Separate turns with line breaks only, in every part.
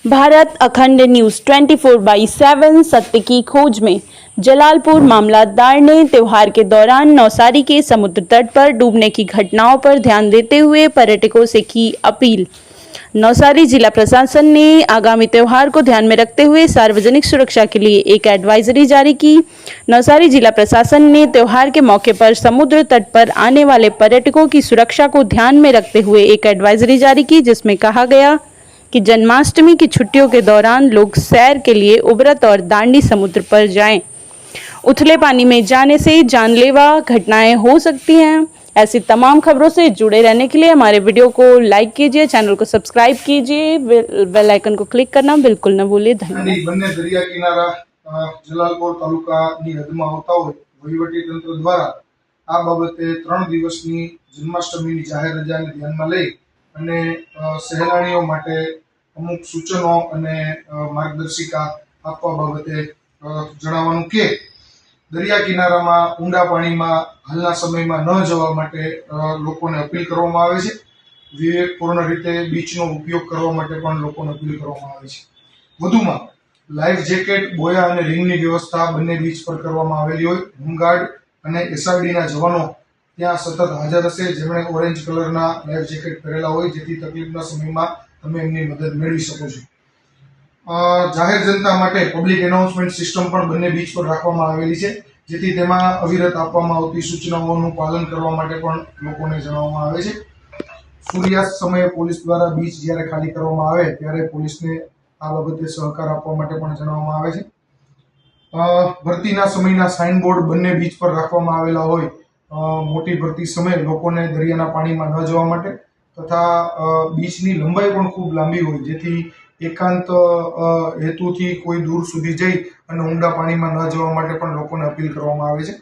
भारत अखंड न्यूज 24/7 सत्य की खोज में जलालपुर मामलतदार ने त्योहार के दौरान नौसारी के समुद्र तट पर डूबने की घटनाओं पर ध्यान देते हुए पर्यटकों से की अपील। नौसारी जिला प्रशासन ने आगामी त्योहार को ध्यान में रखते हुए सार्वजनिक सुरक्षा के लिए एक एडवाइजरी जारी की। नौसारी जिला प्रशासन ने त्योहार के मौके पर समुद्र तट पर आने वाले पर्यटकों की सुरक्षा को ध्यान में रखते हुए एक एडवाइजरी जारी की, जिसमें कहा गया कि जन्माष्टमी की छुट्टियों के दौरान लोग सैर के लिए उबरत और दांडी समुद्र पर जाएं। उथले पानी में जाने से जानलेवा घटनाएं हो सकती हैं। ऐसी तमाम खबरों से जुड़े रहने के लिए हमारे वीडियो को लाइक कीजिए, चैनल को सब्सक्राइब कीजिए, बेल आइकन को क्लिक करना बिल्कुल न भूलिए। धन्यवाद।
બંને દરિયા કિનારા જલાલપોર તાલુકાની હદમાં આવતા હોય વહીવટી તંત્ર દ્વારા આ બાબતે 3 દિવસની જન્માષ્ટમીની જાહેર રજાને ધ્યાનમાં લઈ અને સહેલાણીઓ માટે અમુક સૂચનો અને માર્ગદર્શિકા આપવા બાબતે જણાવવાનું કે દરિયા કિનારામાં ઊંડા પાણીમાં હાલના સમયમાં ન જવા માટે લોકોને અપીલ કરવામાં આવે છે। વિવેકપૂર્ણ રીતે બીચનો ઉપયોગ કરવા માટે પણ લોકોને અપીલ કરવામાં આવે છે। વધુમાં લાઈફ જેકેટ, બોયા અને રિંગની વ્યવસ્થા બંને બીચ પર કરવામાં આવેલી હોય। હોમગાર્ડ અને એસઆરડીના જવાનો ત્યાં સતત હાજર હશે, જેમણે ઓરેન્જ કલરના લાઈફ જેકેટ પહેરેલા હોય, જેથી તકલીફના સમયમાં તમે એમની મદદ મેળવી શકો છો। જાહેર જનતા માટે પબ્લિક એનાઉન્સમેન્ટ સિસ્ટમ પણ બંને બીચ પર રાખવામાં આવેલી છે, જેથી તેમાં અવિરત આપવામાં આવતી સૂચનાઓનું પાલન કરવા માટે પણ લોકોને જણાવવામાં આવે છે। સૂર્યાસ્ત સમયે પોલીસ દ્વારા બીચ જ્યારે ખાલી કરવામાં આવે ત્યારે પોલીસને આ બાબતે સહકાર આપવા માટે પણ જણાવવામાં આવે છે। ભરતીના સમયના સાઇનબોર્ડ બંને બીચ પર રાખવામાં આવેલા હોય। મોટી ભરતી સમયે લોકોને દરિયાના પાણીમાં ન જવા માટે તથા બીચની લંબાઈ પણ ખૂબ લાંબી હોય, જેથી એકાંત હેતુથી કોઈ દૂર સુધી જઈ અને ઊંડા પાણીમાં ન જવા માટે પણ લોકોને અપીલ કરવામાં આવે છે।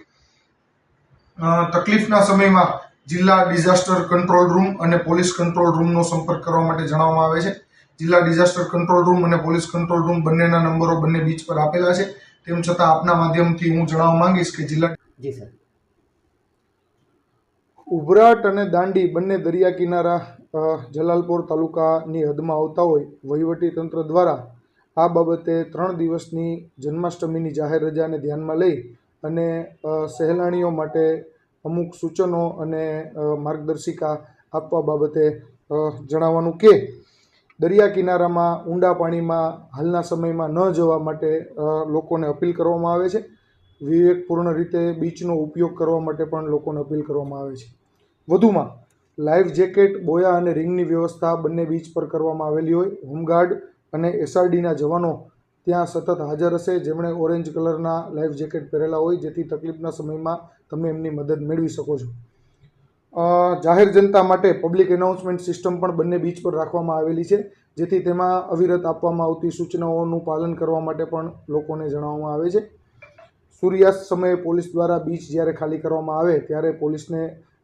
તકલીફના સમયમાં જિલ્લા ડિઝાસ્ટર કંટ્રોલ રૂમ અને પોલીસ કંટ્રોલ રૂમનો સંપર્ક કરવા માટે જણાવવામાં આવે છે। જિલ્લા ડિઝાસ્ટર કંટ્રોલ રૂમ અને પોલીસ કંટ્રોલ રૂમ બંનેના નંબરો બંને બીચ પર આપેલા છે। તેમ છતાં આપના માધ્યમથી હું જણાવવા માંગીશ કે જિલ્લા
જી સર
ઉભરાટ અને દાંડી બંને દરિયા કિનારા જલાલપોર તાલુકાની હદમાં આવતા હોય વહીવટી તંત્ર દ્વારા આ બાબતે 3 દિવસની જન્માષ્ટમીની જાહેર રજાને ધ્યાનમાં લઈ અને સહેલાણીઓ માટે અમુક સૂચનો અને માર્ગદર્શિકા આપવા બાબતે જણાવવાનું કે દરિયા કિનારામાં ઊંડા પાણીમાં હાલના સમયમાં ન જવા માટે લોકોને અપીલ કરવામાં આવે છે। વિવેકપૂર્ણ રીતે બીચનો ઉપયોગ કરવા માટે પણ લોકોને અપીલ કરવામાં આવે છે। વધુમાં લાઈફ જેકેટ, બોયા અને રિંગની વ્યવસ્થા બંને બીચ પર કરવામાં આવેલી હોય। હોમગાર્ડ અને એસઆરડીના જવાનો ત્યાં સતત હાજર હશે, જેમણે ઓરેન્જ કલરના લાઈફ જેકેટ પહેરેલા હોય, જેથી તકલીફના સમયમાં તમે એમની મદદ મેળવી શકો છો। જાહેર જનતા માટે પબ્લિક એનાઉન્સમેન્ટ સિસ્ટમ પણ બંને બીચ પર રાખવામાં આવેલી છે, જેથી તેમાં અવિરત આપવામાં આવતી સૂચનાઓનું પાલન કરવા માટે પણ લોકોને જણાવવામાં આવે છે। સૂર્યાસ્ત સમયે પોલીસ દ્વારા બીચ જ્યારે ખાલી કરવામાં આવે ત્યારે પોલીસને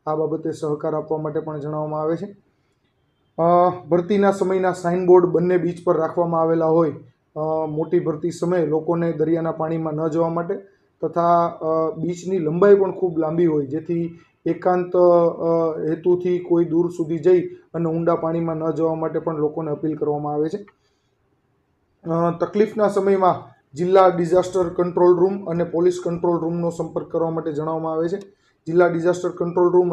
આ બાબતે સહકાર આપવા માટે પણ જણાવવામાં આવે છે। ભરતીના સમયના સાઇનબોર્ડ બંને બીચ પર રાખવામાં આવેલા હોય। મોટી ભરતી સમયે લોકોને દરિયાના પાણીમાં ન જવા માટે તથા બીચની લંબાઈ પણ ખૂબ લાંબી હોય, જેથી એકાંત હેતુથી કોઈ દૂર સુધી જઈ અને ઊંડા પાણીમાં ન જવા માટે પણ લોકોને અપીલ કરવામાં આવે છે। તકલીફના સમયમાં જિલ્લા ડિઝાસ્ટર કંટ્રોલ રૂમ અને પોલીસ કંટ્રોલ રૂમનો સંપર્ક કરવા માટે જણાવવામાં આવે છે। જિલ્લા ડિઝાસ્ટર કંટ્રોલ રૂમ